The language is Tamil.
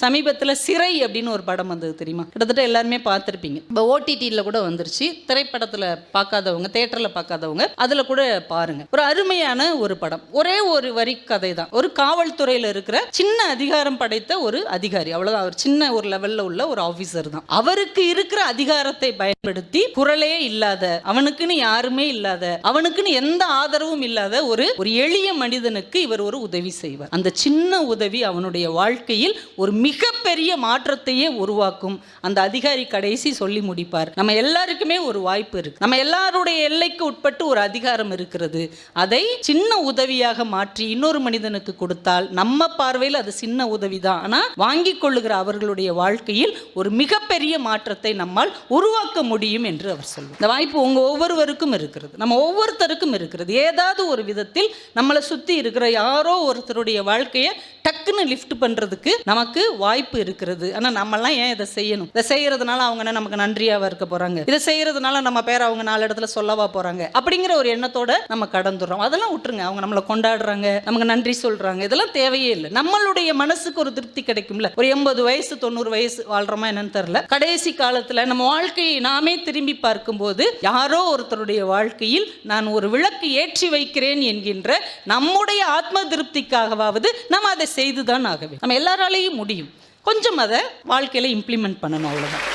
சமீபத்தில் சிறை அப்படின்னு ஒரு படம் வந்தது தெரியுமா? கிட்டத்தட்ட எல்லாருமே பார்த்துருப்பீங்க. இப்போ ஓடிடியில் கூட வந்துருச்சு. திரைப்படத்தில் பார்க்காதவங்க, தேட்டரில் பார்க்காதவங்க அதில் கூட பாருங்க. ஒரு அருமையான ஒரு படம். ஒரே ஒரு வரி கதை தான். ஒரு காவல்துறையில் இருக்கிற சின்ன அதிகாரம் படைத்த ஒரு அதிகாரி, அவ்வளோதான். அவர் சின்ன ஒரு லெவலில் உள்ள ஒரு ஆஃபீஸர் தான். அவருக்கு இருக்கிற அதிகாரத்தை பயன்படுத்தி குரலே இல்லாத, அவனுக்குன்னு யாருமே இல்லாத, அவனுக்குன்னு எந்த ஆதரவும் இல்லாத ஒரு எளிய மனிதனுக்கு இவர் ஒரு உதவி செய்வார். அந்த சின்ன உதவி அவனுடைய வாழ்க்கையில் ஒரு மிகப்பெரிய மாற்றத்தையே உருவாக்கும். அந்த அதிகாரி கடைசி சொல்லி முடிப்பார், நம்ம எல்லாருக்குமே ஒரு வாய்ப்பு இருக்கு, நம்ம எல்லாருடைய எல்லைக்கு உட்பட்டு ஒரு அதிகாரம் இருக்கிறது, அதை சின்ன உதவியாக மாற்றி இன்னொரு மனிதனுக்கு கொடுத்தால் நம்ம பார்வையில் அது சின்ன உதவி தான், ஆனால் வாங்கி கொள்ளுகிற அவர்களுடைய வாழ்க்கையில் ஒரு மிகப்பெரிய மாற்றத்தை நம்மால் உருவாக்க முடியும் என்று அவர் சொல்வார். இந்த வாய்ப்பு உங்க ஒவ்வொருவருக்கும் இருக்கிறது, நம்ம ஒவ்வொருத்தருக்கும் இருக்கிறது. ஏதாவது ஒரு விதத்தில் நம்மளை சுற்றி இருக்கிற யாரோ ஒருத்தருடைய வாழ்க்கையை டக்குன்னு லிஃப்ட் பண்றதுக்கு நமக்கு வாய்ப்பு இருக்கிறது. ஆனால் நம்மெல்லாம் ஏன் இதை செய்யணும்? இதை செய்யறதுனால அவங்க நமக்கு நன்றியாக இருக்க போறாங்க, இதை செய்யறதுனால நம்ம பேர் அவங்க 4 இடத்துல சொல்லவா போறாங்க அப்படிங்கிற ஒரு எண்ணத்தோட நம்ம கடந்துடுறோம். அதெல்லாம் விட்டுருங்க. அவங்க நம்மளை கொண்டாடுறாங்க, நமக்கு நன்றி சொல்றாங்க, இதெல்லாம் தேவையே இல்லை. நம்மளுடைய மனசுக்கு ஒரு திருப்தி கிடைக்கும்ல. ஒரு 80 வயசு 90 வயசு வாழ்றோமா என்னன்னு தெரியல, கடைசி காலத்துல நம்ம வாழ்க்கையை நாமே திரும்பி பார்க்கும்போது யாரோ ஒருத்தருடைய வாழ்க்கையில் நான் ஒரு விளக்கு ஏற்றி வைக்கிறேன் என்கின்ற நம்முடைய ஆத்ம திருப்திக்காகவாவது நம்ம அதை செய்துதான் ஆகவே. நம்ம எல்லாராலையும் முடியும். கொஞ்சம் அதை வாழ்க்கையில இம்ப்ளிமெண்ட் பண்ணணும், அவ்வளவுதான்.